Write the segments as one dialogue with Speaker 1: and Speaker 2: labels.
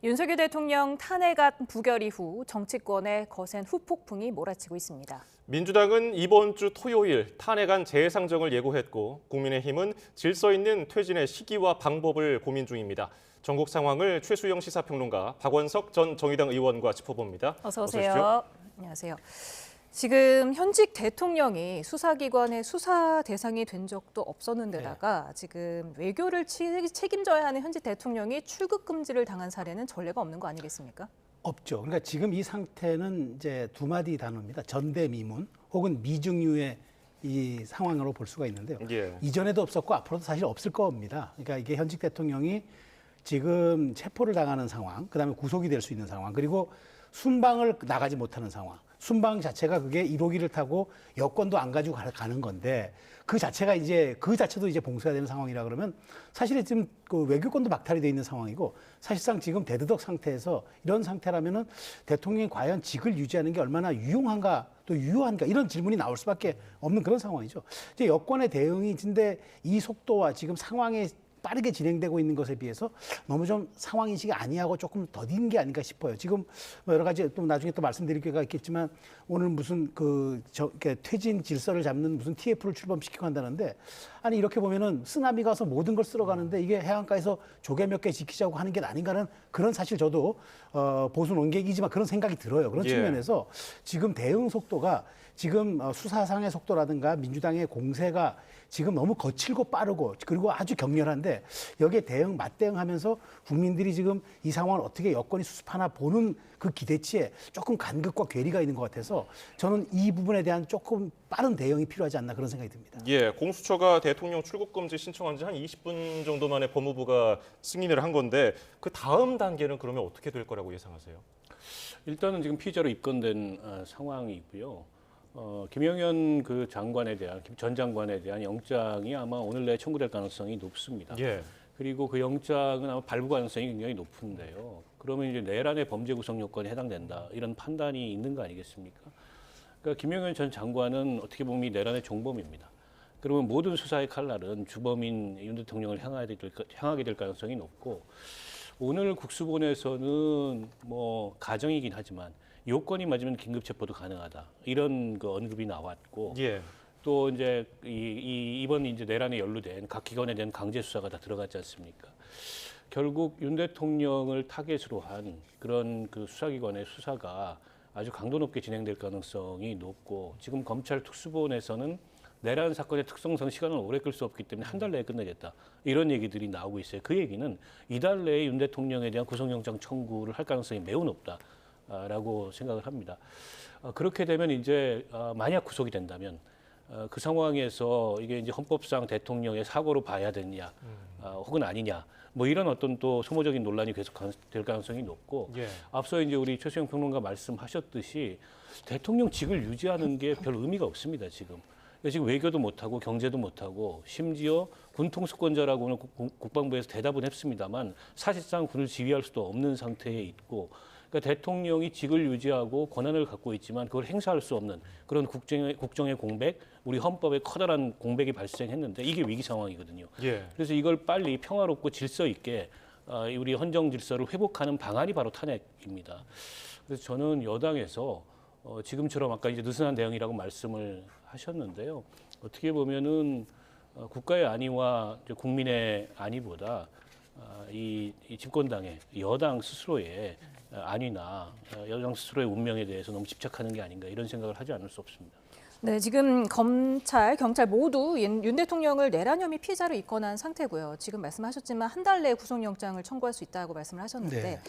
Speaker 1: 윤석열 대통령 탄핵안 부결 이후 정치권에 거센 후폭풍이 몰아치고 있습니다.
Speaker 2: 민주당은 이번 주 토요일 탄핵안 재상정을 예고했고 국민의힘은 질서 있는 퇴진의 시기와 방법을 고민 중입니다. 전국 상황을 최수영 시사평론가, 박원석 전 정의당 의원과 짚어봅니다.
Speaker 1: 어서 오세요. 안녕하세요. 지금 현직 대통령이 수사기관의 수사 대상이 된 적도 없었는데다가 지금 외교를 책임져야 하는 현직 대통령이 출국 금지를 당한 사례는 전례가 없는 거 아니겠습니까?
Speaker 3: 없죠. 그러니까 지금 이 상태는 이제 두 마디 단어입니다. 전대미문 혹은 미증유의 이 상황으로 볼 수가 있는데요.
Speaker 2: 예.
Speaker 3: 이전에도 없었고 앞으로도 사실 없을 겁니다. 그러니까 이게 현직 대통령이 지금 체포를 당하는 상황, 그다음에 구속이 될 수 있는 상황, 그리고 순방을 나가지 못하는 상황. 순방 자체가 그게 1호기를 타고 여권도 안 가지고 가는 건데 그 자체가 이제 그 자체도 이제 봉쇄가 되는 상황이라 그러면 사실 지금 그 외교권도 박탈이 돼 있는 상황이고 사실상 지금 대두덕 상태에서 이런 상태라면은 대통령이 과연 직을 유지하는 게 얼마나 유용한가 또 유효한가 이런 질문이 나올 수밖에 없는 그런 상황이죠. 이제 여권의 대응이 근데 이 속도와 지금 상황에 빠르게 진행되고 있는 것에 비해서 너무 좀 상황 인식이 아니하고 조금 더딘 게 아닌가 싶어요. 지금 뭐 여러 가지 또 나중에 또 말씀드릴 기회가 있겠지만 오늘 무슨 퇴진 질서를 잡는 무슨 TF를 출범시키고 한다는데 아니 이렇게 보면은 쓰나미 가서 모든 걸 쓸어가는데 이게 해안가에서 조개 몇 개 지키자고 하는 게 아닌가는 그런 사실 저도 보수 논객이지만 그런 생각이 들어요. 그런 측면에서 지금 대응 속도가 지금 수사상의 속도라든가 민주당의 공세가 지금 너무 거칠고 빠르고 그리고 아주 격렬한데 여기에 맞대응하면서 국민들이 지금 이 상황을 어떻게 여건이 수습하나 보는 그 기대치에 조금 간극과 괴리가 있는 것 같아서 저는 이 부분에 대한 조금 빠른 대응이 필요하지 않나 그런 생각이 듭니다.
Speaker 2: 예, 공수처가 대통령 출국 금지 신청한 지 한 20분 정도 만에 법무부가 승인을 한 건데 그 다음 단계는 그러면 어떻게 될 거라고 예상하세요?
Speaker 4: 일단은 지금 피의자로 입건된 상황이고요. 김영현 그 장관에 대한 전 장관에 대한 영장이 아마 오늘 내에 청구될 가능성이 높습니다.
Speaker 2: 예.
Speaker 4: 그리고 그 영장은 아마 발부 가능성이 굉장히 높은데요. 그러면 이제 내란의 범죄 구성 요건에 해당된다 이런 판단이 있는 거 아니겠습니까? 그러니까 김영현 전 장관은 어떻게 보면 이 내란의 종범입니다. 그러면 모든 수사의 칼날은 주범인 윤 대통령을 향하게 될 가능성이 높고 오늘 국수본에서는 뭐 가정이긴 하지만 요건이 맞으면 긴급 체포도 가능하다 이런 그 언급이 나왔고
Speaker 2: 예.
Speaker 4: 또 이제 이번 이제 내란에 연루된 각 기관에 대한 강제 수사가 다 들어갔지 않습니까? 결국 윤 대통령을 타겟으로 한 그런 그 수사기관의 수사가 아주 강도 높게 진행될 가능성이 높고 지금 검찰 특수본에서는 내란 사건의 특성상 시간을 오래 끌 수 없기 때문에 한 달 내에 끝내겠다 이런 얘기들이 나오고 있어요. 그 얘기는 이달 내에 윤 대통령에 대한 구속영장 청구를 할 가능성이 매우 높다. 라고 생각을 합니다. 그렇게 되면 이제 만약 구속이 된다면 그 상황에서 이게 이제 헌법상 대통령의 사고로 봐야 되느냐 혹은 아니냐 뭐 이런 어떤 또 소모적인 논란이 계속 될 가능성이 높고
Speaker 2: 예.
Speaker 4: 앞서 이제 우리 최수영 평론가 말씀하셨듯이 대통령직을 유지하는 게 별 의미가 없습니다 지금. 지금 외교도 못하고 경제도 못하고 심지어 군통수권자라고는 국방부에서 대답은 했습니다만 사실상 군을 지휘할 수도 없는 상태에 있고 그러니까 대통령이 직을 유지하고 권한을 갖고 있지만 그걸 행사할 수 없는 그런 국정의 공백, 우리 헌법에 커다란 공백이 발생했는데 이게 위기 상황이거든요.
Speaker 2: 예.
Speaker 4: 그래서 이걸 빨리 평화롭고 질서 있게 우리 헌정 질서를 회복하는 방안이 바로 탄핵입니다. 그래서 저는 여당에서 지금처럼 아까 이제 느슨한 대응이라고 말씀을 하셨는데요. 어떻게 보면은 국가의 안위와 국민의 안위보다 이 집권당의 여당 스스로의 안위나 여당 스스로의 운명에 대해서 너무 집착하는 게 아닌가 이런 생각을 하지 않을 수 없습니다.
Speaker 1: 네, 지금 검찰, 경찰 모두 윤 대통령을 내란 혐의 피의자로 입건한 상태고요. 지금 말씀하셨지만 한 달 내에 구속영장을 청구할 수 있다고 말씀을 하셨는데
Speaker 3: 네.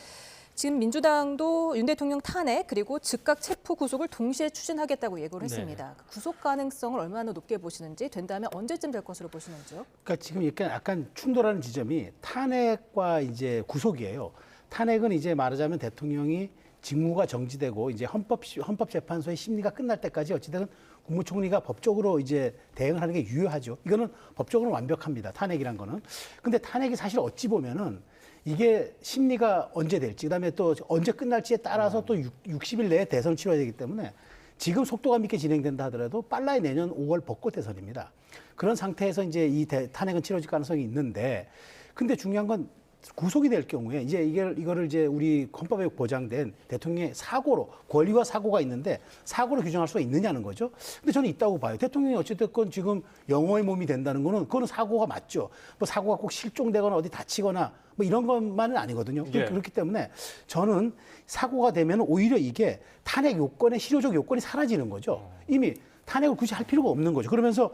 Speaker 1: 지금 민주당도 윤 대통령 탄핵 그리고 즉각 체포 구속을 동시에 추진하겠다고 예고를
Speaker 3: 네.
Speaker 1: 했습니다. 구속 가능성을 얼마나 높게 보시는지 된다면 언제쯤 될 것으로 보시는지요?
Speaker 3: 그러니까 지금 약간 충돌하는 지점이 탄핵과 이제 구속이에요. 탄핵은 이제 말하자면 대통령이 직무가 정지되고 이제 헌법재판소의 심리가 끝날 때까지 어찌됐든 국무총리가 법적으로 이제 대응을 하는 게 유효하죠. 이거는 법적으로 완벽합니다. 탄핵이란 거는. 근데 탄핵이 사실 어찌 보면은 이게 심리가 언제 될지 그다음에 또 언제 끝날지에 따라서 또 60일 내에 대선 치러야 되기 때문에 지금 속도감 있게 진행된다 하더라도 빨라야 내년 5월 벚꽃 대선입니다. 그런 상태에서 이제 이 탄핵은 치러질 가능성이 있는데 근데 중요한 건 구속이 될 경우에 이제 이거를 이제 우리 헌법에 보장된 대통령의 사고로 권리와 사고가 있는데 사고로 규정할 수가 있느냐는 거죠. 근데 저는 있다고 봐요. 대통령이 어찌됐건 지금 영호의 몸이 된다는 거는 그거는 사고가 맞죠. 뭐 사고가 꼭 실종되거나 어디 다치거나 뭐 이런 것만은 아니거든요.
Speaker 2: 예.
Speaker 3: 그렇기 때문에 저는 사고가 되면 오히려 이게 탄핵 요건의 실효적 요건이 사라지는 거죠. 이미 탄핵을 굳이 할 필요가 없는 거죠. 그러면서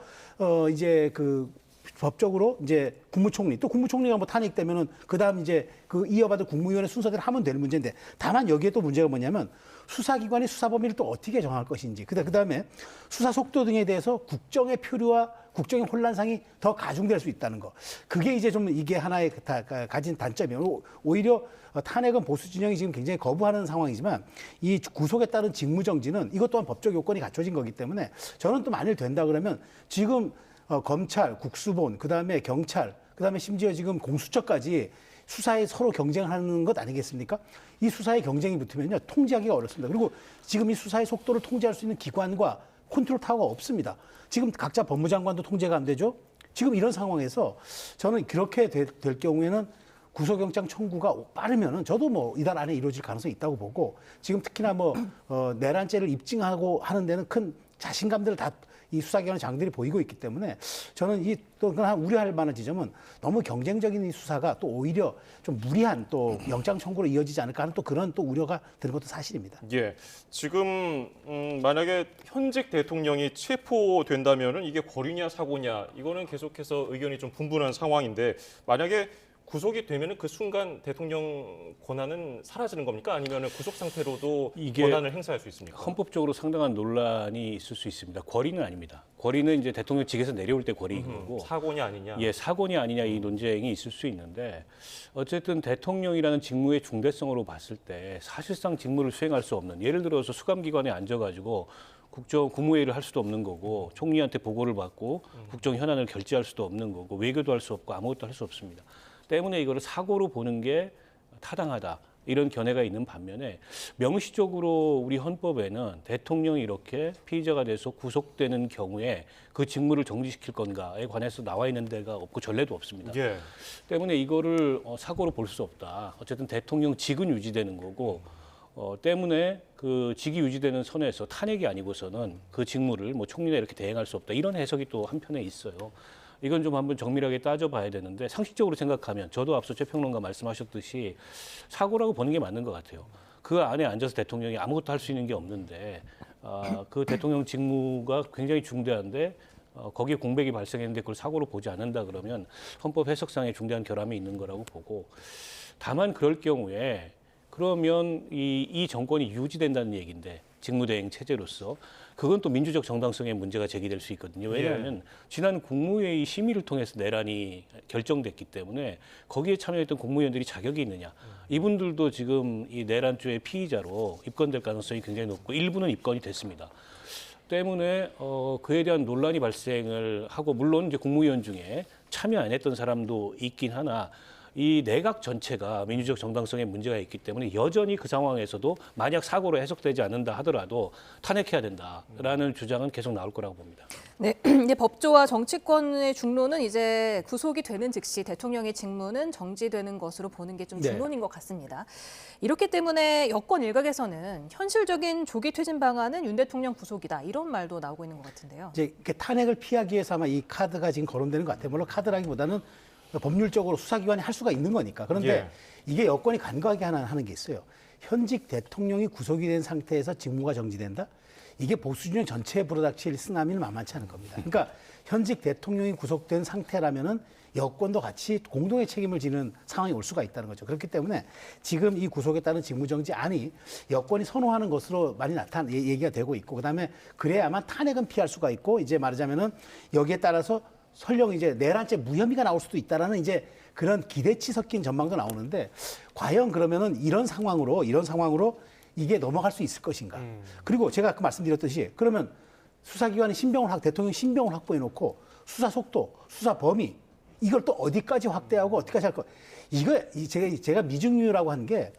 Speaker 3: 이제 그 법적으로 이제 국무총리 또 국무총리가 뭐 탄핵되면은 그다음 이제 그 이어받을 국무위원회 순서대로 하면 되는 문제인데 다만 여기에 또 문제가 뭐냐면 수사기관이 수사 범위를 또 어떻게 정할 것인지 그다음에 수사 속도 등에 대해서 국정의 표류와 국정의 혼란상이 더 가중될 수 있다는 거. 그게 이제 좀 이게 하나의 가진 단점이에요. 오히려 탄핵은 보수 진영이 지금 굉장히 거부하는 상황이지만 이 구속에 따른 직무정지는 이것 또한 법적 요건이 갖춰진 거기 때문에 저는 또 만일 된다 그러면 지금 검찰, 국수본, 그다음에 경찰, 그다음에 심지어 지금 공수처까지 수사에 서로 경쟁하는 것 아니겠습니까? 이 수사에 경쟁이 붙으면요 통제하기가 어렵습니다. 그리고 지금 이 수사의 속도를 통제할 수 있는 기관과 컨트롤 타워가 없습니다. 지금 각자 법무장관도 통제가 안 되죠. 지금 이런 상황에서 저는 그렇게 될 경우에는 구속영장 청구가 빠르면은 저도 뭐 이달 안에 이루어질 가능성이 있다고 보고 지금 특히나 뭐 내란죄를 입증하고 하는 데는 큰 자신감들을 다 이 수사기관 장들이 보이고 있기 때문에 저는 이 또 우려할 만한 지점은 너무 경쟁적인 이 수사가 또 오히려 좀 무리한 또 영장 청구로 이어지지 않을까 하는 또 그런 또 우려가 드는 것도 사실입니다.
Speaker 2: 예, 지금 만약에 현직 대통령이 체포된다면은 이게 권위냐 사고냐 이거는 계속해서 의견이 좀 분분한 상황인데 만약에 구속이 되면은 그 순간 대통령 권한은 사라지는 겁니까? 아니면은 구속 상태로도
Speaker 4: 이게
Speaker 2: 권한을 행사할 수 있습니까?
Speaker 4: 헌법적으로 상당한 논란이 있을 수 있습니다. 권위는 아닙니다. 권위는 이제 대통령직에서 내려올 때 권위인 거고
Speaker 2: 사고냐 아니냐.
Speaker 4: 예, 사고냐 아니냐 이 논쟁이 있을 수 있는데 어쨌든 대통령이라는 직무의 중대성으로 봤을 때 사실상 직무를 수행할 수 없는 예를 들어서 수감기관에 앉아가지고 국무회의를 할 수도 없는 거고 총리한테 보고를 받고 국정 현안을 결재할 수도 없는 거고 외교도 할 수 없고 아무것도 할 수 없습니다. 때문에 이거를 사고로 보는 게 타당하다. 이런 견해가 있는 반면에 명시적으로 우리 헌법에는 대통령이 이렇게 피의자가 돼서 구속되는 경우에 그 직무를 정지시킬 건가에 관해서 나와 있는 데가 없고 전례도 없습니다.
Speaker 2: 예.
Speaker 4: 때문에 이거를 사고로 볼 수 없다. 어쨌든 대통령 직은 유지되는 거고 때문에 그 직이 유지되는 선에서 탄핵이 아니고서는 그 직무를 뭐 총리나 이렇게 대행할 수 없다. 이런 해석이 또 한편에 있어요. 이건 좀 한번 정밀하게 따져봐야 되는데 상식적으로 생각하면 저도 앞서 최 평론가 말씀하셨듯이 사고라고 보는 게 맞는 것 같아요. 그 안에 앉아서 대통령이 아무것도 할 수 있는 게 없는데 그 대통령 직무가 굉장히 중대한데 거기에 공백이 발생했는데 그걸 사고로 보지 않는다 그러면 헌법 해석상의 중대한 결함이 있는 거라고 보고 다만 그럴 경우에 그러면 이 정권이 유지된다는 얘기인데 직무대행 체제로서 그건 또 민주적 정당성의 문제가 제기될 수 있거든요. 왜냐하면 지난 국무회의 심의를 통해서 내란이 결정됐기 때문에 거기에 참여했던 국무위원들이 자격이 있느냐. 이분들도 지금 이 내란죄의 피의자로 입건될 가능성이 굉장히 높고 일부는 입건이 됐습니다. 때문에 그에 대한 논란이 발생을 하고 물론 이제 국무위원 중에 참여 안 했던 사람도 있긴 하나 이 내각 전체가 민주적 정당성에 문제가 있기 때문에 여전히 그 상황에서도 만약 사고로 해석되지 않는다 하더라도 탄핵해야 된다라는 주장은 계속 나올 거라고 봅니다.
Speaker 1: 네, 이제 법조와 정치권의 중론은 이제 구속이 되는 즉시 대통령의 직무는 정지되는 것으로 보는 게 좀 중론인 것 같습니다. 이렇기 때문에 여권 일각에서는 현실적인 조기 퇴진 방안은 윤 대통령 구속이다 이런 말도 나오고 있는 것 같은데요.
Speaker 3: 이제 이렇게 탄핵을 피하기 위해서 아마 이 카드가 지금 거론되는 것 같아요. 물론 카드라기보다는 법률적으로 수사기관이 할 수가 있는 거니까. 그런데 이게 여권이 간과하게 하는 게 있어요. 현직 대통령이 구속이 된 상태에서 직무가 정지된다? 이게 보수진영 전체에 불어닥칠 쓰나미는 만만치 않은 겁니다. 그러니까 현직 대통령이 구속된 상태라면은 여권도 같이 공동의 책임을 지는 상황이 올 수가 있다는 거죠. 그렇기 때문에 지금 이 구속에 따른 직무정지안이 여권이 선호하는 것으로 많이 얘기가 되고 있고, 그다음에 그래야만 탄핵은 피할 수가 있고, 이제 말하자면은 여기에 따라서 설령 이제 내란죄 무혐의가 나올 수도 있다라는 이제 그런 기대치 섞인 전망도 나오는데 과연 그러면은 이런 상황으로 이게 넘어갈 수 있을 것인가? 그리고 제가 아까 말씀드렸듯이 그러면 수사기관이 대통령 신병을 확보해 놓고 수사 속도, 수사 범위 이걸 또 어디까지 확대하고 어디까지 할 거? 이거 제가 미중유라고 하는 게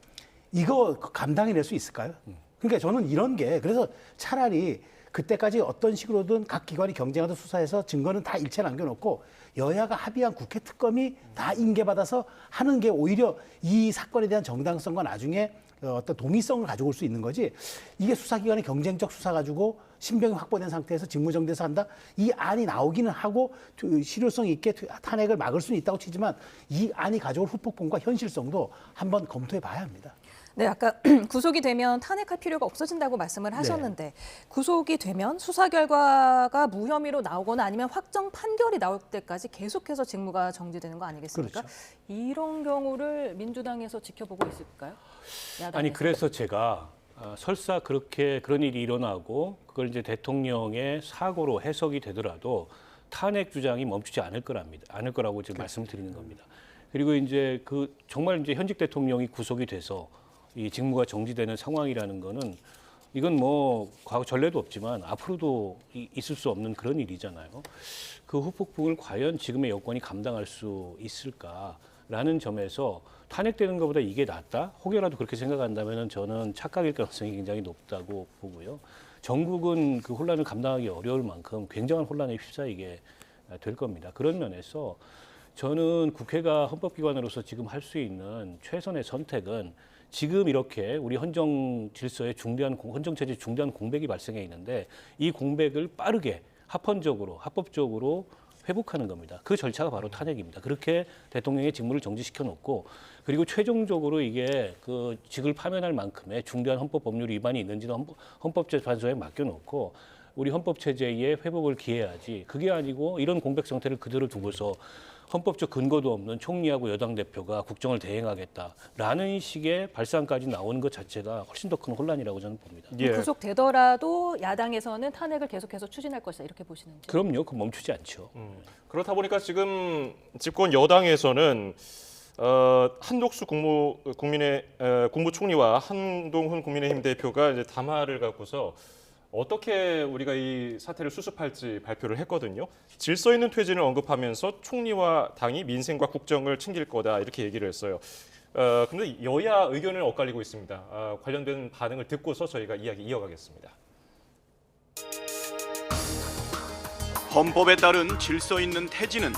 Speaker 3: 이거 감당해낼 수 있을까요? 그러니까 저는 이런 게 그래서 차라리 그때까지 어떤 식으로든 각 기관이 경쟁하듯 수사해서 증거는 다 일체 남겨놓고 여야가 합의한 국회 특검이 다 인계받아서 하는 게 오히려 이 사건에 대한 정당성과 나중에 어떤 동의성을 가져올 수 있는 거지. 이게 수사기관의 경쟁적 수사 가지고 신병이 확보된 상태에서 직무정지해서 한다. 이 안이 나오기는 하고 실효성 있게 탄핵을 막을 수는 있다고 치지만 이 안이 가져올 후폭풍과 현실성도 한번 검토해 봐야 합니다.
Speaker 1: 네, 아까 구속이 되면 탄핵할 필요가 없어진다고 말씀을 하셨는데 구속이 되면 수사 결과가 무혐의로 나오거나 아니면 확정 판결이 나올 때까지 계속해서 직무가 정지되는 거 아니겠습니까?
Speaker 3: 그렇죠.
Speaker 1: 이런 경우를 민주당에서 지켜보고 있을까요? 야당에서.
Speaker 4: 아니 그래서 제가 설사 그렇게 그런 일이 일어나고 그걸 이제 대통령의 사고로 해석이 되더라도 탄핵 주장이 멈추지 않을 거라고 지금 말씀드리는 겁니다. 그리고 이제 그 정말 이제 현직 대통령이 구속이 돼서 이 직무가 정지되는 상황이라는 거는 이건 뭐 과거 전례도 없지만 앞으로도 있을 수 없는 그런 일이잖아요. 그 후폭풍을 과연 지금의 여권이 감당할 수 있을까라는 점에서 탄핵되는 것보다 이게 낫다? 혹여라도 그렇게 생각한다면 저는 착각일 가능성이 굉장히 높다고 보고요. 전국은 그 혼란을 감당하기 어려울 만큼 굉장한 혼란에 휩싸이게 될 겁니다. 그런 면에서 저는 국회가 헌법기관으로서 지금 할 수 있는 최선의 선택은 지금 이렇게 우리 헌정 질서에 헌정 체제 중대한 공백이 발생해 있는데 이 공백을 빠르게 합법적으로 회복하는 겁니다. 그 절차가 바로 탄핵입니다. 그렇게 대통령의 직무를 정지시켜 놓고 그리고 최종적으로 이게 그 직을 파면할 만큼의 중대한 헌법 법률 위반이 있는지는 헌법재판소에 맡겨놓고 우리 헌법 체제의 회복을 기해야지. 그게 아니고 이런 공백 상태를 그대로 두고서 헌법적 근거도 없는 총리하고 여당 대표가 국정을 대행하겠다라는 식의 발상까지 나오는 것 자체가 훨씬 더 큰 혼란이라고 저는 봅니다.
Speaker 2: 예.
Speaker 1: 구속되더라도 야당에서는 탄핵을 계속해서 추진할 것이다 이렇게 보시는지.
Speaker 4: 그럼요. 그 멈추지 않죠.
Speaker 2: 그렇다 보니까 지금 집권 여당에서는 한독수 국무총리와 한동훈 국민의힘 대표가 이제 담화를 갖고서 어떻게 우리가 이 사태를 수습할지 발표를 했거든요. 질서 있는 퇴진을 언급하면서 총리와 당이 민생과 국정을 챙길 거다 이렇게 얘기를 했어요. 그런데 여야 의견을 엇갈리고 있습니다. 관련된 반응을 듣고서 저희가 이야기 이어가겠습니다.
Speaker 5: 헌법에 따른 질서 있는 퇴진은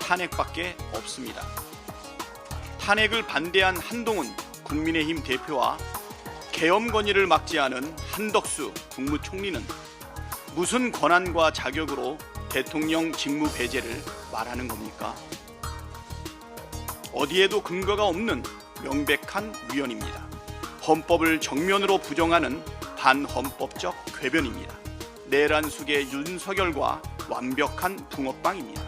Speaker 5: 탄핵밖에 없습니다. 탄핵을 반대한 한동훈 국민의힘 대표와 계엄 건의를 막지 않은 한덕수 국무총리는 무슨 권한과 자격으로 대통령 직무 배제를 말하는 겁니까? 어디에도 근거가 없는 명백한 위헌입니다. 헌법을 정면으로 부정하는 반헌법적 궤변입니다. 내란숙의 윤석열과 완벽한 붕어빵입니다.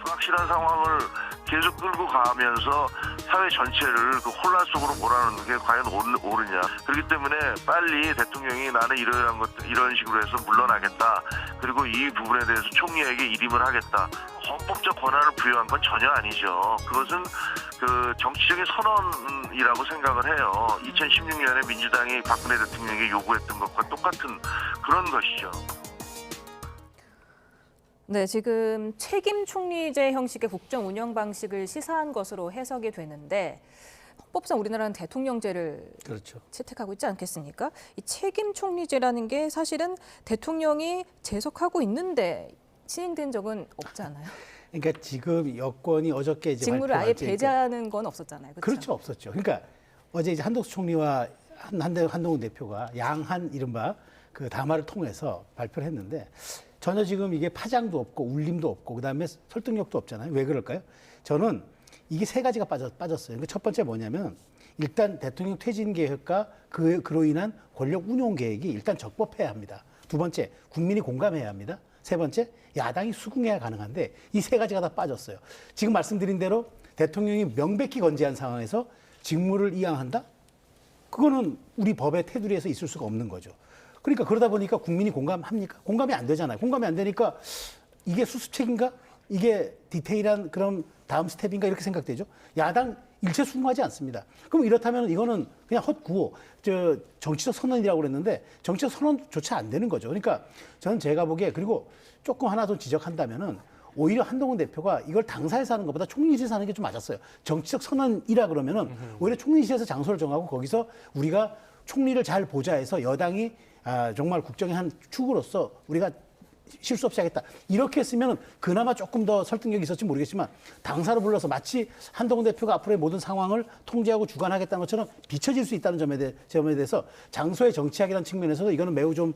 Speaker 6: 확실한 상황을 계속 끌고 가면서 사회 전체를 그 혼란 속으로 몰아넣는 게 과연 옳으냐. 그렇기 때문에 빨리 대통령이 나는 이런 식으로 해서 물러나겠다. 그리고 이 부분에 대해서 총리에게 일임을 하겠다. 헌법적 권한을 부여한 건 전혀 아니죠. 그것은 그 정치적인 선언이라고 생각을 해요. 2016년에 민주당이 박근혜 대통령에게 요구했던 것과 똑같은 그런 것이죠.
Speaker 1: 네, 지금 책임 총리제 형식의 국정 운영 방식을 시사한 것으로 해석이 되는데 헌법상 우리나라는 대통령제를
Speaker 3: 그렇죠.
Speaker 1: 채택하고 있지 않겠습니까? 이 책임 총리제라는 게 사실은 대통령이 제석하고 있는데 시행된 적은 없잖아요.
Speaker 3: 그러니까 지금 여권이 어저께 이제
Speaker 1: 직무를 아예
Speaker 3: 발표한 게
Speaker 1: 배제하는 건 없었잖아요. 그렇죠?
Speaker 3: 그렇죠, 없었죠. 그러니까 어제 이제 한덕수 총리와 한동훈 대표가 양한 이른바 그 담화를 통해서 발표를 했는데 전혀 지금 이게 파장도 없고 울림도 없고 그다음에 설득력도 없잖아요. 왜 그럴까요? 저는 이게 세 가지가 빠졌어요. 그러니까 첫 번째 뭐냐면 일단 대통령 퇴진 계획과 그로 인한 권력 운용 계획이 일단 적법해야 합니다. 두 번째, 국민이 공감해야 합니다. 세 번째, 야당이 수긍해야 가능한데 이 세 가지가 다 빠졌어요. 지금 말씀드린 대로 대통령이 명백히 건재한 상황에서 직무를 이양한다? 그거는 우리 법의 테두리에서 있을 수가 없는 거죠. 그러니까 그러다 보니까 국민이 공감합니까? 공감이 안 되잖아요. 공감이 안 되니까 이게 수습책인가? 이게 디테일한 그런 다음 스텝인가? 이렇게 생각되죠. 야당 일체 수긍하지 않습니다. 그럼 이렇다면 이거는 그냥 헛구호, 정치적 선언이라고 그랬는데 정치적 선언조차 안 되는 거죠. 그러니까 저는 제가 보기에 그리고 조금 하나 더 지적한다면은 오히려 한동훈 대표가 이걸 당사에서 하는 것보다 총리실에서 하는 게 좀 맞았어요. 정치적 선언이라 그러면은 오히려 총리실에서 장소를 정하고 거기서 우리가 총리를 잘 보좌해서 여당이 정말 국정의 한 축으로서 우리가 실수 없이 하겠다. 이렇게 했으면 그나마 조금 더 설득력이 있었지 모르겠지만 당사로 불러서 마치 한동훈 대표가 앞으로의 모든 상황을 통제하고 주관하겠다는 것처럼 비춰질 수 있다는 점에 대해서 장소의 정치학이라는 측면에서도 이거는 매우 좀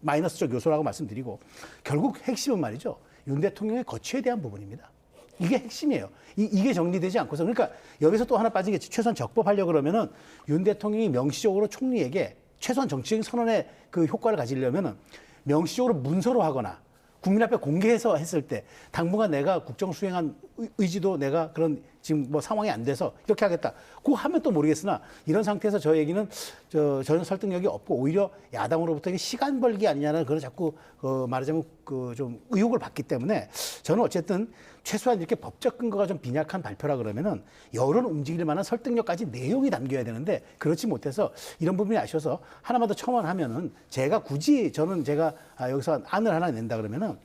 Speaker 3: 마이너스적 요소라고 말씀드리고 결국 핵심은 말이죠. 윤 대통령의 거취에 대한 부분입니다. 이게 핵심이에요. 이게 정리되지 않고서 그러니까 여기서 또 하나 빠진 게 최소한 적법하려고 그러면은 윤 대통령이 명시적으로 총리에게 최소한 정치적인 선언의 그 효과를 가지려면은 명시적으로 문서로 하거나 국민 앞에 공개해서 했을 때 당분간 내가 국정 수행한 의지도 내가 그런 지금 뭐 상황이 안 돼서 이렇게 하겠다. 그거 하면 또 모르겠으나 이런 상태에서 저 얘기는 전혀 설득력이 없고 오히려 야당으로부터 이게 시간 벌기 아니냐는 그런 자꾸 말하자면 좀 의혹을 받기 때문에 저는 어쨌든 최소한 이렇게 법적 근거가 좀 빈약한 발표라 그러면은 여론 움직일 만한 설득력까지 내용이 담겨야 되는데 그렇지 못해서 이런 부분이 아쉬워서 하나만 더 첨언하면은 제가 여기서 안을 하나 낸다 그러면은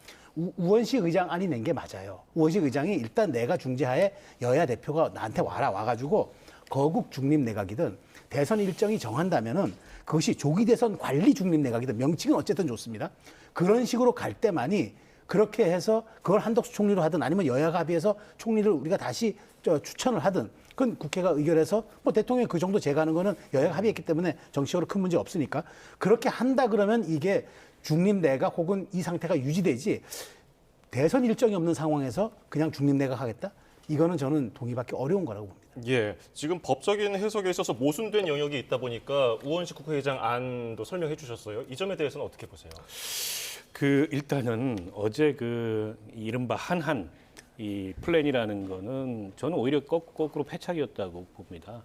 Speaker 3: 우원식 의장 안이 낸 게 맞아요. 우원식 의장이 일단 내가 중재하에 여야 대표가 나한테 와가지고 거국 중립 내각이든 대선 일정이 정한다면은 그것이 조기 대선 관리 중립 내각이든 명칭은 어쨌든 좋습니다. 그런 식으로 갈 때만이 그렇게 해서 그걸 한덕수 총리로 하든 아니면 여야가 합의해서 총리를 우리가 다시 추천을 하든 그건 국회가 의결해서 뭐 대통령이 그 정도 제가하는 거는 여야가 합의했기 때문에 정치적으로 큰 문제 없으니까 그렇게 한다 그러면 이게 중립내각 혹은 이 상태가 유지되지 대선 일정이 없는 상황에서 그냥 중립내각 하겠다? 이거는 저는 동의받기 어려운 거라고 봅니다.
Speaker 2: 예, 지금 법적인 해석에 있어서 모순된 영역이 있다 보니까 우원식 국회의장 안도 설명해 주셨어요. 이 점에 대해서는 어떻게 보세요?
Speaker 4: 일단은 어제 이른바 한한 이 플랜이라는 거는 저는 오히려 거꾸로 패착이었다고 봅니다.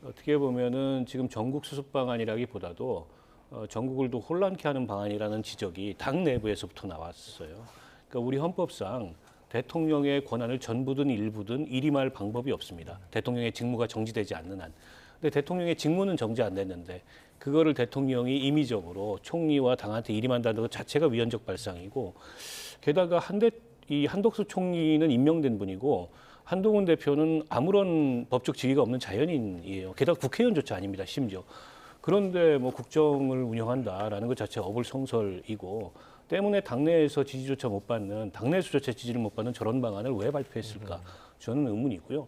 Speaker 4: 어떻게 보면은 지금 전국 수습 방안이라기보다도 전국을 더 혼란케 하는 방안이라는 지적이 당 내부에서부터 나왔어요. 그러니까 우리 헌법상 대통령의 권한을 전부든 일부든 일임할 방법이 없습니다. 대통령의 직무가 정지되지 않는 한. 근데 대통령의 직무는 정지 안 됐는데 그거를 대통령이 임의적으로 총리와 당한테 일임한다는 것 자체가 위헌적 발상이고 게다가 이 한덕수 총리는 임명된 분이고 한동훈 대표는 아무런 법적 지위가 없는 자연인이에요. 게다가 국회의원조차 아닙니다. 심지어. 그런데 뭐 국정을 운영한다라는 것 자체가 어불성설이고 때문에 당내에서 지지조차 못 받는 당내에서조차 지지를 못 받는 저런 방안을 왜 발표했을까? 저는 의문이고요.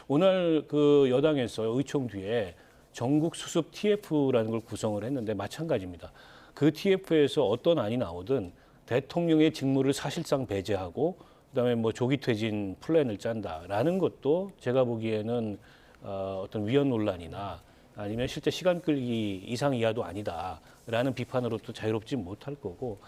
Speaker 4: 오늘 여당에서 의총 뒤에 전국 수습 TF라는 걸 구성을 했는데 마찬가지입니다. 그 TF에서 어떤 안이 나오든 대통령의 직무를 사실상 배제하고 그다음에 뭐 조기 퇴진 플랜을 짠다라는 것도 제가 보기에는 어떤 위헌 논란이나 아니면 실제 시간 끌기 이상 이하도 아니다라는 비판으로도 자유롭지 못할 거고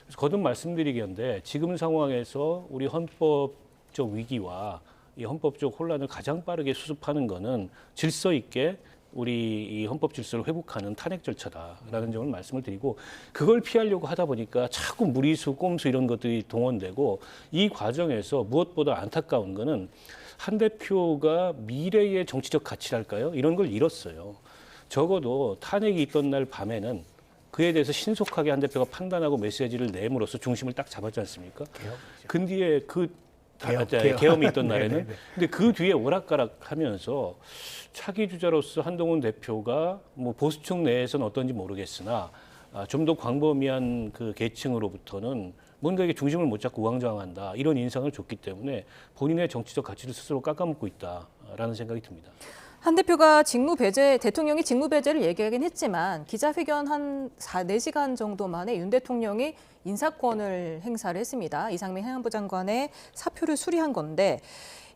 Speaker 4: 그래서 거듭 말씀드리건데 지금 상황에서 우리 헌법적 위기와 이 헌법적 혼란을 가장 빠르게 수습하는 거는 질서 있게 우리 이 헌법 질서를 회복하는 탄핵 절차다라는 점을 말씀을 드리고 그걸 피하려고 하다 보니까 자꾸 무리수, 꼼수 이런 것들이 동원되고 이 과정에서 무엇보다 안타까운 거는 한 대표가 미래의 정치적 가치랄까요? 이런 걸 잃었어요. 적어도 탄핵이 있던 날 밤에는 그에 대해서 신속하게 한 대표가 판단하고 메시지를 내므로써 중심을 딱 잡았지 않습니까? 근 뒤에 계엄이 있던 날에는. 근데 그 뒤에 오락가락하면서 차기 주자로서 한동훈 대표가 뭐 보수층 내에서는 어떤지 모르겠으나 좀 더 광범위한 그 계층으로부터는 뭔가 이게 중심을 못 잡고 우왕좌왕한다 이런 인상을 줬기 때문에 본인의 정치적 가치를 스스로 깎아먹고 있다라는 생각이 듭니다.
Speaker 1: 한 대표가 대통령이 직무 배제를 얘기하긴 했지만 기자회견 한 4시간 정도 만에 윤 대통령이 인사권을 행사를 했습니다. 이상민 행안부 장관의 사표를 수리한 건데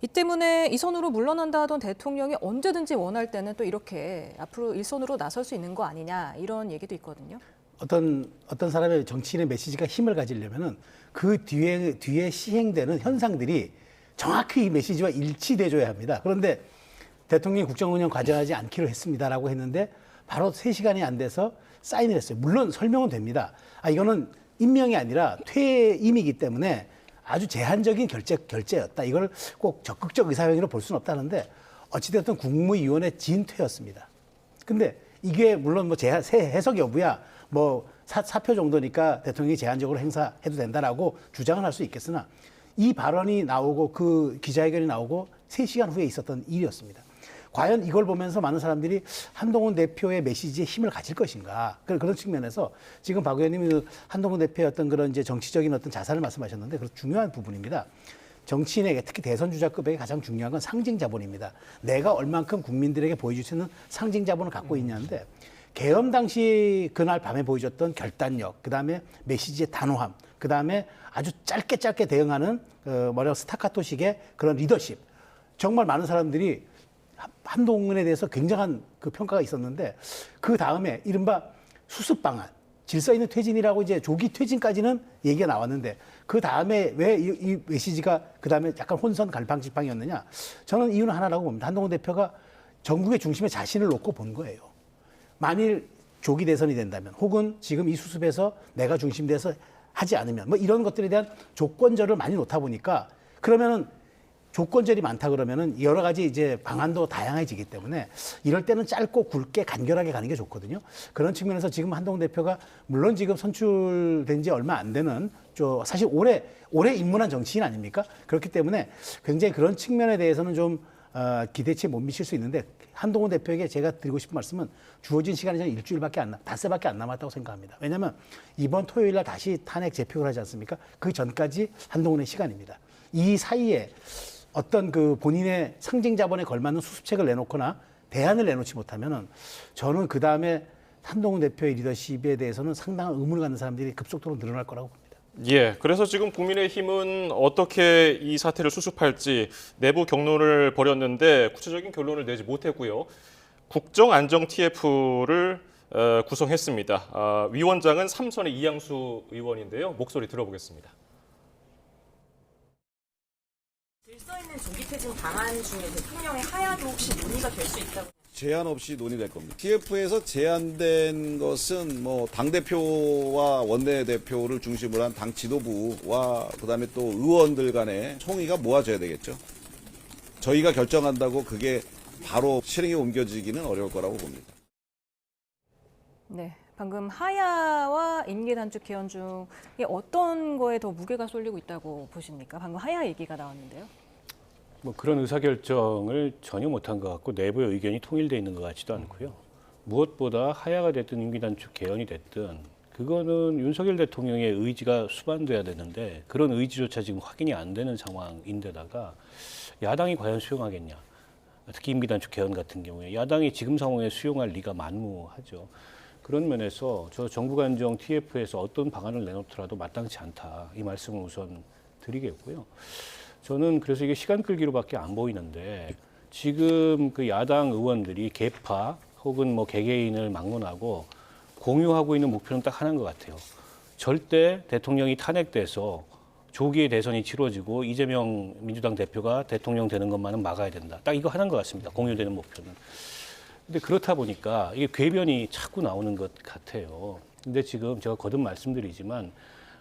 Speaker 1: 이 때문에 이 선으로 물러난다 하던 대통령이 언제든지 원할 때는 또 이렇게 앞으로 일선으로 나설 수 있는 거 아니냐 이런 얘기도 있거든요.
Speaker 3: 어떤 사람의 정치인의 메시지가 힘을 가지려면은 그 뒤에 시행되는 현상들이 정확히 이 메시지와 일치돼줘야 합니다. 그런데 대통령이 국정 운영 과정하지 않기로 했습니다라고 했는데 바로 3시간이 안 돼서 사인을 했어요. 물론 설명은 됩니다. 이거는 임명이 아니라 퇴임이기 때문에 아주 제한적인 결재였다. 이걸 꼭 적극적 의사회견으로 볼 수는 없다는데 어찌됐든 국무위원회 진퇴였습니다. 근데 이게 물론 뭐 해석 여부야 뭐 사표 정도니까 대통령이 제한적으로 행사해도 된다라고 주장을 할 수 있겠으나 이 발언이 나오고 그 기자회견이 나오고 3시간 후에 있었던 일이었습니다. 과연 이걸 보면서 많은 사람들이 한동훈 대표의 메시지에 힘을 가질 것인가. 그런 측면에서 지금 박 의원님이 그 한동훈 대표의 어떤 그런 이제 정치적인 어떤 자산을 말씀하셨는데 그런 중요한 부분입니다. 정치인에게 특히 대선 주자급에게 가장 중요한 건 상징 자본입니다. 내가 얼만큼 국민들에게 보여줄 수 있는 상징 자본을 갖고 있냐인데 계엄 당시 그날 밤에 보여줬던 결단력, 그다음에 메시지의 단호함, 그다음에 아주 짧게 대응하는 스타카토식의 그런 리더십. 정말 많은 사람들이 한동훈에 대해서 굉장한 그 평가가 있었는데 그 다음에 이른바 수습 방안, 질서 있는 퇴진이라고 이제 조기 퇴진까지는 얘기가 나왔는데 그 다음에 왜 이 메시지가 그 다음에 약간 혼선 갈팡질팡이었느냐? 저는 이유는 하나라고 봅니다. 한동훈 대표가 전국의 중심에 자신을 놓고 본 거예요. 만일 조기 대선이 된다면 혹은 지금 이 수습에서 내가 중심돼서 하지 않으면 뭐 이런 것들에 대한 조건절을 많이 놓다 보니까 그러면은 조건절이 많다 그러면은 여러 가지 이제 방안도 다양해지기 때문에 이럴 때는 짧고 굵게 간결하게 가는 게 좋거든요. 그런 측면에서 지금 한동훈 대표가 물론 지금 선출된 지 얼마 안 되는 사실 올해 입문한 정치인 아닙니까? 그렇기 때문에 굉장히 그런 측면에 대해서는 좀 기대치에 못 미칠 수 있는데 한동훈 대표에게 제가 드리고 싶은 말씀은 주어진 시간이 저는 닷새밖에 안 남았다고 생각합니다. 왜냐하면 이번 토요일 날 다시 탄핵 재표를 하지 않습니까? 그 전까지 한동훈의 시간입니다. 이 사이에 어떤 그 본인의 상징 자본에 걸맞는 수습책을 내놓거나 대안을 내놓지 못하면은 저는 그 다음에 한동훈 대표의 리더십에 대해서는 상당한 의문을 갖는 사람들이 급속도로 늘어날 거라고 봅니다.
Speaker 2: 예, 그래서 지금 국민의힘은 어떻게 이 사태를 수습할지 내부 경론을 벌였는데 구체적인 결론을 내지 못했고요. 국정안정 TF를 구성했습니다. 위원장은 삼선의 이양수 의원인데요. 목소리 들어보겠습니다.
Speaker 7: 질서 있는 조기 퇴진 방안 중에 대통령의 하야도 혹시 논의가 될 수 있다고?
Speaker 8: 제한 없이 논의될 겁니다. TF에서 제안된 것은 뭐 당대표와 원내대표를 중심으로 한 당 지도부와 그다음에 또 의원들 간의 총의가 모아져야 되겠죠. 저희가 결정한다고 그게 바로 실행에 옮겨지기는 어려울 거라고 봅니다.
Speaker 1: 네, 방금 하야와 임기 단축 개헌 중에 어떤 거에 더 무게가 쏠리고 있다고 보십니까? 방금 하야 얘기가 나왔는데요.
Speaker 4: 뭐 그런 의사결정을 전혀 못한 것 같고 내부의 의견이 통일되어 있는 것 같지도 않고요. 무엇보다 하야가 됐든 임기 단축 개헌이 됐든 그거는 윤석열 대통령의 의지가 수반돼야 되는데 그런 의지조차 지금 확인이 안 되는 상황인데다가 야당이 과연 수용하겠냐. 특히 임기 단축 개헌 같은 경우에 야당이 지금 상황에 수용할 리가 만무하죠. 그런 면에서 저 정부간정 TF에서 어떤 방안을 내놓더라도 마땅치 않다. 이 말씀을 우선 드리겠고요. 저는 그래서 이게 시간 끌기로밖에 안 보이는데 지금 그 야당 의원들이 개파 혹은 뭐 개개인을 막론하고 공유하고 있는 목표는 딱 하나인 것 같아요. 절대 대통령이 탄핵돼서 조기에 대선이 치러지고 이재명 민주당 대표가 대통령 되는 것만은 막아야 된다. 딱 이거 하나인 것 같습니다. 공유되는 목표는. 근데 그렇다 보니까 이게 궤변이 자꾸 나오는 것 같아요. 근데 지금 제가 거듭 말씀드리지만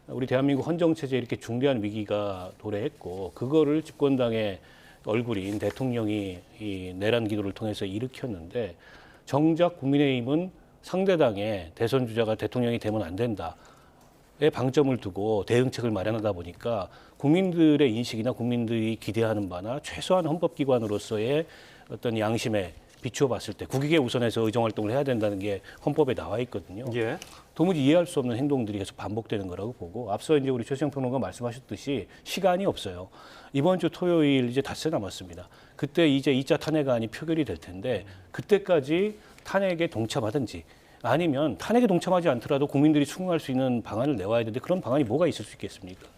Speaker 4: 우리 대한민국 헌정체제에 이렇게 중대한 위기가 도래했고 그거를 집권당의 얼굴인 대통령이 이 내란 기도를 통해서 일으켰는데 정작 국민의힘은 상대당의 대선 주자가 대통령이 되면 안 된다에 방점을 두고 대응책을 마련하다 보니까 국민들의 인식이나 국민들이 기대하는 바나 최소한 헌법기관으로서의 어떤 양심에 비추어 봤을 때 국익에 우선해서 의정활동을 해야 된다는 게 헌법에 나와 있거든요.
Speaker 2: 예.
Speaker 4: 도무지 이해할 수 없는 행동들이 계속 반복되는 거라고 보고 앞서 이제 우리 최수영 평론가 말씀하셨듯이 시간이 없어요. 이번 주 토요일 이제 닷새 남았습니다. 그때 이제 2차 탄핵안이 표결이 될 텐데 그때까지 탄핵에 동참하든지 아니면 탄핵에 동참하지 않더라도 국민들이 수긍할 수 있는 방안을 내와야 되는데 그런 방안이 뭐가 있을 수 있겠습니까?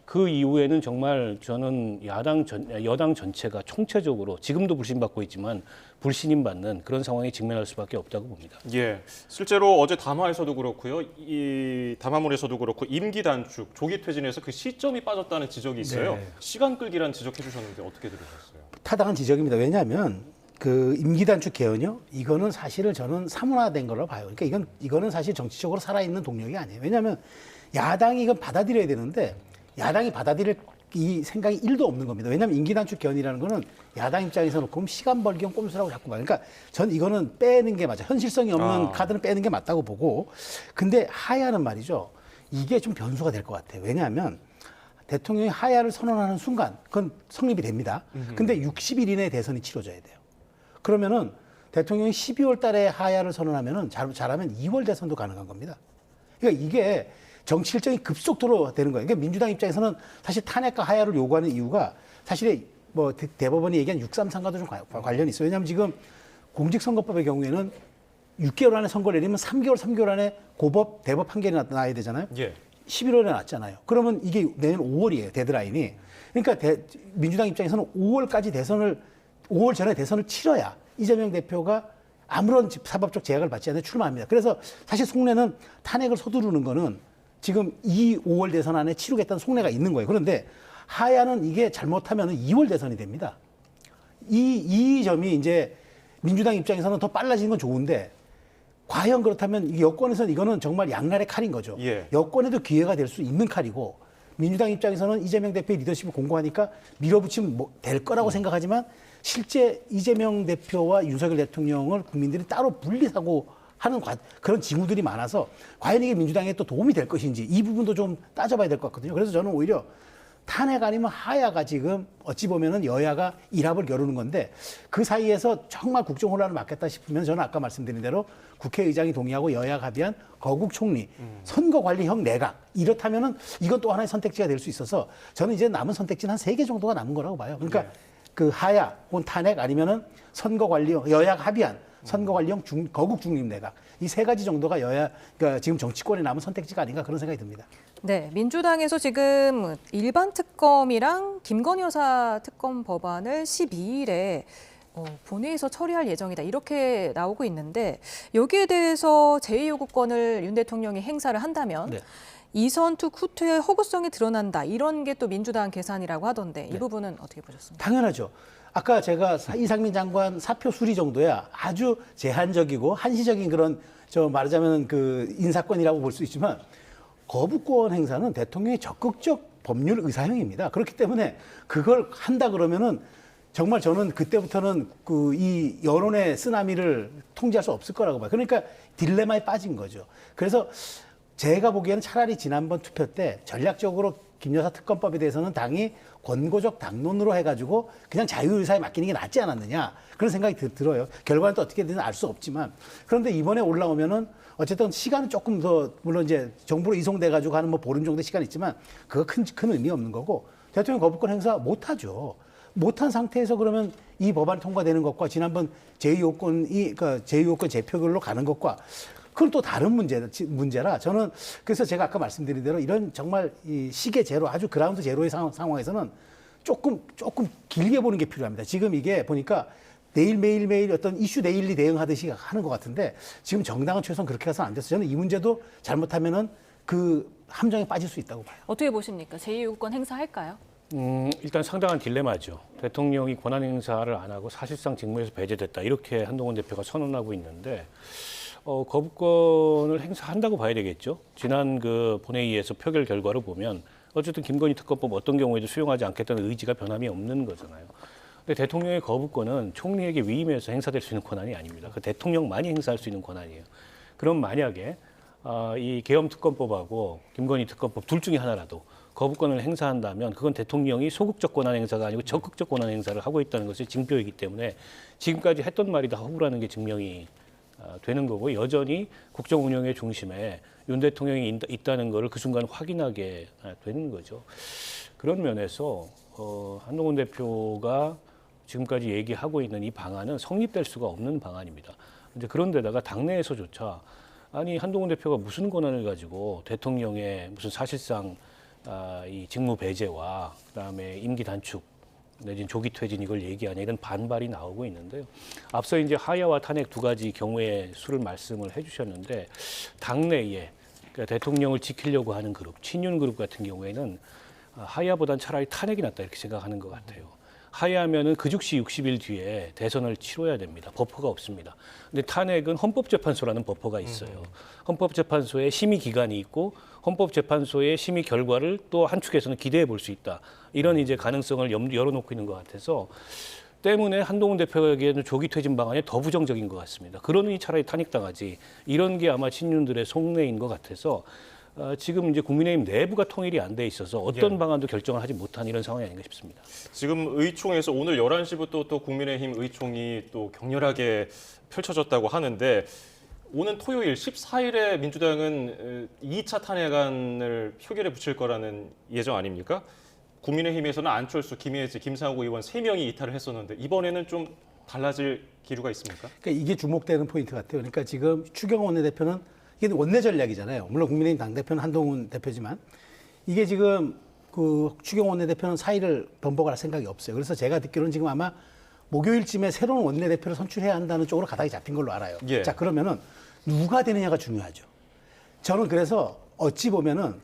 Speaker 4: 그 이후에는 정말 저는 여당 전체가 총체적으로 지금도 불신받고 있지만 불신임받는 그런 상황에 직면할 수밖에 없다고 봅니다.
Speaker 2: 예, 실제로 어제 담화에서도 그렇고요, 이 담화문에서도 그렇고 임기 단축, 조기 퇴진에서 그 시점이 빠졌다는 지적이 있어요.
Speaker 3: 네.
Speaker 2: 시간 끌기란 지적해 주셨는데 어떻게 들으셨어요?
Speaker 3: 타당한 지적입니다. 왜냐하면 그 임기 단축 개헌이요, 이거는 사실은 저는 사문화된 걸로 봐요. 그러니까 이거는 사실 정치적으로 살아있는 동력이 아니에요. 왜냐하면 야당이 이건 받아들여야 되는데 야당이 받아들일 이 생각이 1도 없는 겁니다. 왜냐하면 임기 단축 개헌이라는 거는 야당 입장에서 놓고 시간 벌기 용 꼼수라고 자꾸 봐요. 그러니까 전 이거는 빼는 게 맞아요. 현실성이 없는 카드는 빼는 게 맞다고 보고. 근데 하야는 말이죠. 이게 좀 변수가 될 것 같아요. 왜냐하면 대통령이 하야를 선언하는 순간 그건 성립이 됩니다. 근데 60일 이내에 대선이 치러져야 돼요. 그러면은 대통령이 12월 달에 하야를 선언하면은 잘하면 2월 대선도 가능한 겁니다. 그러니까 이게 정치 일정이 급속도로 되는 거예요. 그러니까 민주당 입장에서는 사실 탄핵과 하야를 요구하는 이유가 사실 뭐 대법원이 얘기한 633과도 좀 관련이 있어요. 왜냐하면 지금 공직선거법의 경우에는 6개월 안에 선거를 내리면 3개월 안에 고법, 대법 판결이 나야 되잖아요.
Speaker 2: 예.
Speaker 3: 11월에 났잖아요. 그러면 이게 내년 5월이에요. 데드라인이. 그러니까 민주당 입장에서는 5월 전에 대선을 치러야 이재명 대표가 아무런 사법적 제약을 받지 않고 출마합니다. 그래서 사실 속내는 탄핵을 서두르는 거는 지금 5월 대선 안에 치르겠다는 속내가 있는 거예요. 그런데 하야는 이게 잘못하면 2월 대선이 됩니다. 이 점이 이제 민주당 입장에서는 더 빨라지는 건 좋은데 과연 그렇다면 이 여권에서는 이거는 정말 양날의 칼인 거죠.
Speaker 2: 예.
Speaker 3: 여권에도 기회가 될 수 있는 칼이고 민주당 입장에서는 이재명 대표의 리더십을 공고하니까 밀어붙이면 될 거라고 생각하지만 실제 이재명 대표와 윤석열 대통령을 국민들이 따로 분리하고 하는 그런 징후들이 많아서 과연 이게 민주당에 또 도움이 될 것인지 이 부분도 좀 따져봐야 될 것 같거든요. 그래서 저는 오히려 탄핵 아니면 하야가 지금 어찌 보면은 여야가 일합을 겨루는 건데 그 사이에서 정말 국정 혼란을 막겠다 싶으면 저는 아까 말씀드린 대로 국회의장이 동의하고 여야가 합의한 거국 총리, 선거관리형 내각 이렇다면은 이건 또 하나의 선택지가 될 수 있어서 저는 이제 남은 선택지는 한 3개 정도가 남은 거라고 봐요. 그러니까 그 하야 혹은 탄핵 아니면은 선거관리형 여야가 합의한 선거관리형 거국 중립 내각 이 3가지 정도가 그러니까 지금 정치권에 남은 선택지가 아닌가 그런 생각이 듭니다.
Speaker 1: 네, 민주당에서 지금 일반 특검이랑 김건희 여사 특검 법안을 12일에 본회의에서 처리할 예정이다 이렇게 나오고 있는데 여기에 대해서 제2요구권을 윤 대통령이 행사를 한다면
Speaker 3: 네.
Speaker 1: 이선택 후퇴의 허구성이 드러난다 이런 게 또 민주당 계산이라고 하던데 이
Speaker 3: 네.
Speaker 1: 부분은 어떻게 보셨습니까?
Speaker 3: 당연하죠. 아까 제가 이상민 장관 사표 수리 정도야 아주 제한적이고 한시적인 그런 말하자면 그 인사권이라고 볼 수 있지만 거부권 행사는 대통령의 적극적 법률 의사형입니다. 그렇기 때문에 그걸 한다 그러면은 정말 저는 그때부터는 이 여론의 쓰나미를 통제할 수 없을 거라고 봐요. 그러니까 딜레마에 빠진 거죠. 그래서 제가 보기에는 차라리 지난번 투표 때 전략적으로 김 여사 특검법에 대해서는 당이 권고적 당론으로 해가지고 그냥 자유의사에 맡기는 게 낫지 않았느냐 그런 생각이 들어요. 결과는 또 어떻게 되는지 알 수 없지만 그런데 이번에 올라오면은 어쨌든 시간은 조금 더 물론 이제 정부로 이송돼가지고 하는 뭐 보름 정도의 시간이 있지만 그거 큰 의미 없는 거고 대통령 거부권 행사 못하죠. 못한 상태에서 그러면 이 법안이 통과되는 것과 지난번 그러니까 제2요건 재표결로 가는 것과 그건 또 다른 문제라 저는 그래서 제가 아까 말씀드린 대로 이런 정말 이 시계 제로 아주 그라운드 제로의 상황에서는 조금 길게 보는 게 필요합니다. 지금 이게 보니까 매일 어떤 이슈 데일리 대응하듯이 하는 것 같은데 지금 정당은 최소한 그렇게 해서는 안 돼서 저는 이 문제도 잘못하면은 그 함정에 빠질 수 있다고 봐요.
Speaker 1: 어떻게 보십니까? 제2요구권 행사할까요?
Speaker 4: 일단 상당한 딜레마죠. 대통령이 권한 행사를 안 하고 사실상 직무에서 배제됐다. 이렇게 한동훈 대표가 선언하고 있는데 거부권을 행사한다고 봐야 되겠죠. 지난 그 본회의에서 표결 결과를 보면 어쨌든 김건희 특검법 어떤 경우에도 수용하지 않겠다는 의지가 변함이 없는 거잖아요. 근데 대통령의 거부권은 총리에게 위임해서 행사될 수 있는 권한이 아닙니다. 그 대통령만이 행사할 수 있는 권한이에요. 그럼 만약에 이 계엄 특검법하고 김건희 특검법 둘 중에 하나라도 거부권을 행사한다면 그건 대통령이 소극적 권한 행사가 아니고 적극적 권한 행사를 하고 있다는 것이 징표이기 때문에 지금까지 했던 말이 다 허구라는 게 증명이 되는 거고 여전히 국정 운영의 중심에 윤 대통령이 있다는 것을 그 순간 확인하게 되는 거죠. 그런 면에서 한동훈 대표가 지금까지 얘기하고 있는 이 방안은 성립될 수가 없는 방안입니다. 이제 그런데다가 당내에서조차 아니 한동훈 대표가 무슨 권한을 가지고 대통령의 무슨 사실상 이 직무 배제와 그다음에 임기 단축 내지는 조기 퇴진 이걸 얘기하냐 이런 반발이 나오고 있는데요. 앞서 이제 하야와 탄핵 두 가지 경우의 수를 말씀을 해주셨는데 당내에 그러니까 대통령을 지키려고 하는 그룹, 친윤 그룹 같은 경우에는 하야보단 차라리 탄핵이 낫다 이렇게 생각하는 것 같아요. 하야하면은 그 즉시 60일 뒤에 대선을 치러야 됩니다. 버퍼가 없습니다. 근데 탄핵은 헌법재판소라는 버퍼가 있어요. 헌법재판소에 심의 기간이 있고 헌법재판소의 심의 결과를 또 한 축에서는 기대해 볼 수 있다. 이런 이제 가능성을 열어놓고 있는 것 같아서 때문에 한동훈 대표에게는 조기 퇴진 방안이 더 부정적인 것 같습니다. 그러니 차라리 탄핵당하지. 이런 게 아마 친윤들의 속내인 것 같아서 지금 이제 국민의힘 내부가 통일이 안 돼 있어서 어떤
Speaker 2: 예.
Speaker 4: 방안도 결정을 하지 못한 이런 상황이 아닌가 싶습니다.
Speaker 2: 지금 의총에서 오늘 11시부터 또 국민의힘 의총이 또 격렬하게 펼쳐졌다고 하는데 오는 토요일 14일에 민주당은 2차 탄핵안을 표결에 붙일 거라는 예정 아닙니까? 국민의힘에서는 안철수, 김혜지, 김상욱 의원 3명이 이탈을 했었는데 이번에는 좀 달라질 기류가 있습니까?
Speaker 3: 그러니까 이게 주목되는 포인트 같아요. 그러니까 지금 추경호 원내대표는 이게 원내 전략이잖아요. 물론 국민의힘 당대표는 한동훈 대표지만 이게 지금 그 추경호 원내대표는 사의를 번복할 생각이 없어요. 그래서 제가 듣기로는 지금 아마 목요일쯤에 새로운 원내대표를 선출해야 한다는 쪽으로 가닥이 잡힌 걸로 알아요.
Speaker 2: 예.
Speaker 3: 자, 그러면은 누가 되느냐가 중요하죠. 저는 그래서 어찌 보면은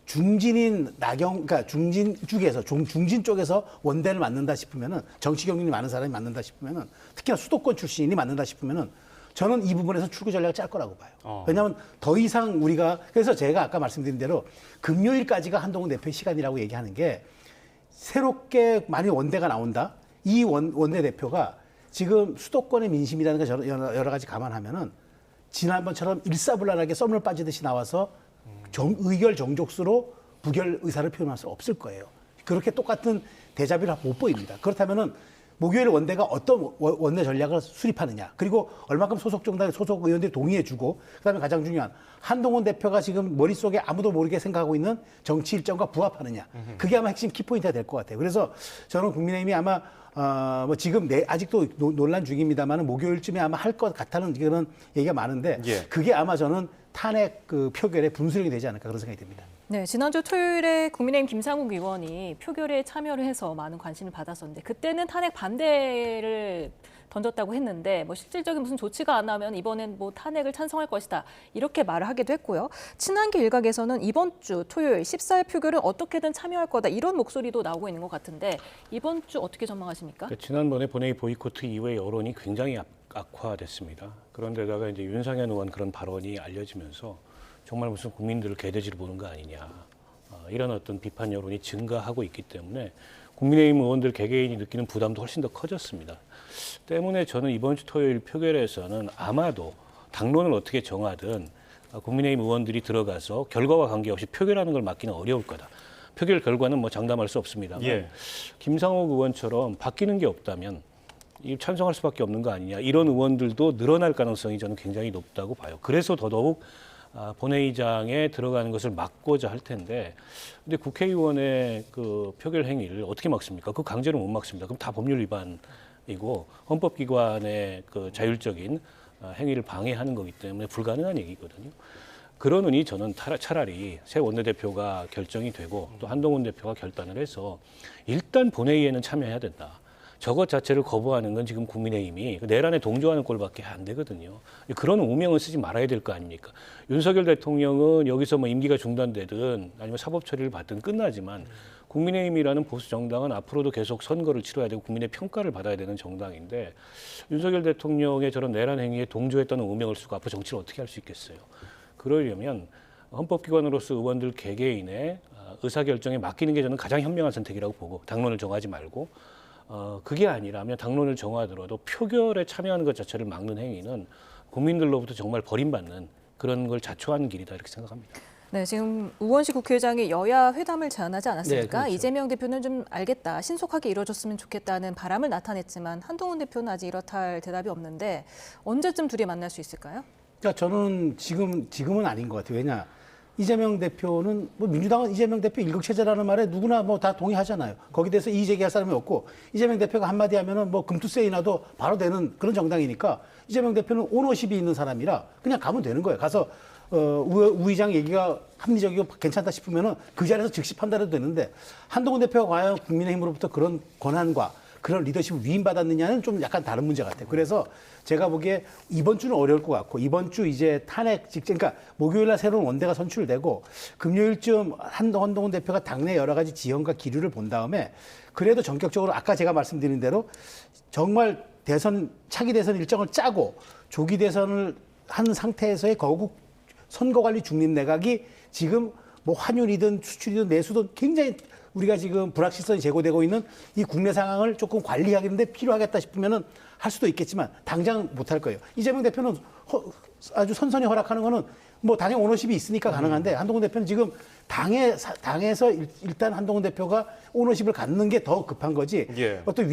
Speaker 3: 중진인 그러니까 중진 쪽에서 중진 쪽에서 원대를 맡는다 싶으면은 정치 경륜이 많은 사람이 맡는다 싶으면은 특히나 수도권 출신이 맡는다 싶으면은 저는 이 부분에서 출구 전략을 짤 거라고 봐요. 왜냐하면 더 이상 우리가 그래서 제가 아까 말씀드린 대로 금요일까지가 한동훈 대표의 시간이라고 얘기하는 게 새롭게 만약 원대가 나온다. 이 원내대표가 지금 수도권의 민심이라는 거 여러 가지 감안하면은 지난번처럼 일사불란하게 썸을 빠지듯이 나와서 의결 정족수로 부결 의사를 표현할 수 없을 거예요. 그렇게 똑같은 대자비를 못 보입니다. 그렇다면은 목요일 원대가 어떤 원내 전략을 수립하느냐, 그리고 얼마큼 소속 정당의 소속 의원들이 동의해주고, 그다음에 가장 중요한 한동훈 대표가 지금 머릿속에 아무도 모르게 생각하고 있는 정치 일정과 부합하느냐, 그게 아마 핵심 키포인트가 될 것 같아요. 그래서 저는 국민의힘이 아마 뭐 지금 아직도 논란 중입니다만 목요일쯤에 아마 할 것 같다는 그런 얘기가 많은데
Speaker 2: 예.
Speaker 3: 그게 아마 저는 탄핵 그 표결의 분수령이 되지 않을까 그런 생각이 듭니다.
Speaker 1: 네, 지난주 토요일에 국민의힘 김상욱 의원이 표결에 참여를 해서 많은 관심을 받았었는데 그때는 탄핵 반대를 던졌다고 했는데 뭐 실질적인 무슨 조치가 안 나오면 이번엔 뭐 탄핵을 찬성할 것이다 이렇게 말을 하기도 했고요. 친한계 일각에서는 이번 주 토요일 14일 표결은 어떻게든 참여할 거다 이런 목소리도 나오고 있는 것 같은데 이번 주 어떻게 전망하십니까?
Speaker 4: 그러니까 지난번에 본회의 보이콧 이후에 여론이 굉장히 악화됐습니다. 그런데다가 이제 윤상현 의원 그런 발언이 알려지면서 정말 무슨 국민들을 개돼지로 보는 거 아니냐 이런 어떤 비판 여론이 증가하고 있기 때문에 국민의힘 의원들 개개인이 느끼는 부담도 훨씬 더 커졌습니다. 때문에 저는 이번 주 토요일 표결에서는 아마도 당론을 어떻게 정하든 국민의힘 의원들이 들어가서 결과와 관계없이 표결하는 걸 막기는 어려울 거다. 표결 결과는 뭐 장담할 수 없습니다만
Speaker 2: 예.
Speaker 4: 김상욱 의원처럼 바뀌는 게 없다면 찬성할 수밖에 없는 거 아니냐 이런 의원들도 늘어날 가능성이 저는 굉장히 높다고 봐요. 그래서 더더욱 본회의장에 들어가는 것을 막고자 할 텐데, 근데 국회의원의 그 표결 행위를 어떻게 막습니까? 그 강제로 못 막습니다. 그럼 다 법률 위반이고 헌법기관의 그 자율적인 행위를 방해하는 거기 때문에 불가능한 얘기거든요. 그러느니 저는 차라리 새 원내대표가 결정이 되고 또 한동훈 대표가 결단을 해서 일단 본회의에는 참여해야 된다. 저것 자체를 거부하는 건 지금 국민의힘이 내란에 동조하는 꼴밖에 안 되거든요. 그런 오명을 쓰지 말아야 될 거 아닙니까? 윤석열 대통령은 여기서 뭐 임기가 중단되든 아니면 사법 처리를 받든 끝나지만 국민의힘이라는 보수 정당은 앞으로도 계속 선거를 치러야 되고 국민의 평가를 받아야 되는 정당인데 윤석열 대통령의 저런 내란 행위에 동조했다는 오명을 쓰고 앞으로 정치를 어떻게 할 수 있겠어요? 그러려면 헌법기관으로서 의원들 개개인의 의사결정에 맡기는 게 저는 가장 현명한 선택이라고 보고 당론을 정하지 말고 그게 아니라면 당론을 정하더라도 표결에 참여하는 것 자체를 막는 행위는 국민들로부터 정말 버림받는 그런 걸 자초하는 길이다 이렇게 생각합니다.
Speaker 1: 네, 지금 우원식 국회의장이 여야 회담을 제안하지 않았습니까?
Speaker 3: 네, 그렇죠.
Speaker 1: 이재명 대표는 좀 알겠다, 신속하게 이루어졌으면 좋겠다는 바람을 나타냈지만 한동훈 대표는 아직 이렇다 할 대답이 없는데 언제쯤 둘이 만날 수 있을까요?
Speaker 3: 그러니까 저는 지금은 아닌 것 같아요. 왜냐? 이재명 대표는 뭐 민주당은 이재명 대표 일극체제라는 말에 누구나 뭐 다 동의하잖아요. 거기에 대해서 이의 제기할 사람이 없고 이재명 대표가 한마디 하면은 뭐 금투세이 나도 바로 되는 그런 정당이니까 이재명 대표는 오너십이 있는 사람이라 그냥 가면 되는 거예요. 가서 우 의장 얘기가 합리적이고 괜찮다 싶으면은 그 자리에서 즉시 판단해도 되는데 한동훈 대표가 과연 국민의힘으로부터 그런 권한과 그런 리더십을 위임받았느냐는 좀 약간 다른 문제 같아요. 그래서 제가 보기에 이번 주는 어려울 것 같고 이번 주 이제 탄핵 직전, 그러니까 목요일 날 새로운 원대가 선출되고 금요일쯤 한동훈 대표가 당내 여러 가지 지형과 기류를 본 다음에 그래도 전격적으로 아까 제가 말씀드린 대로 정말 차기 대선 일정을 짜고 조기 대선을 한 상태에서의 거국 선거관리 중립 내각이 지금 뭐 환율이든 수출이든 내수든 굉장히 우리가 지금 불확실성이 제고되고 있는 이 국내 상황을 조금 관리하겠는데 필요하겠다 싶으면은 할 수도 있겠지만 당장 못 할 거예요. 이재명 대표는 아주 선선히 허락하는 거는 뭐 당의 오너십이 있으니까 가능한데 한동훈 대표는 지금 당에서 일단 한동훈 대표가 오너십을 갖는 게 더 급한 거지.
Speaker 2: 예.
Speaker 3: 어떤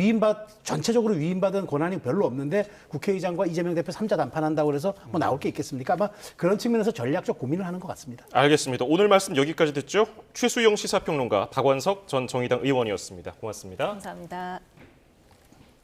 Speaker 3: 전체적으로 위임받은 권한이 별로 없는데 국회의장과 이재명 대표 3자 담판한다고 그래서 뭐 나올 게 있겠습니까? 아마 그런 측면에서 전략적 고민을 하는 것 같습니다.
Speaker 2: 알겠습니다. 오늘 말씀 여기까지 듣죠. 최수영 시사평론가, 박원석 전 정의당 의원이었습니다. 고맙습니다.
Speaker 1: 감사합니다.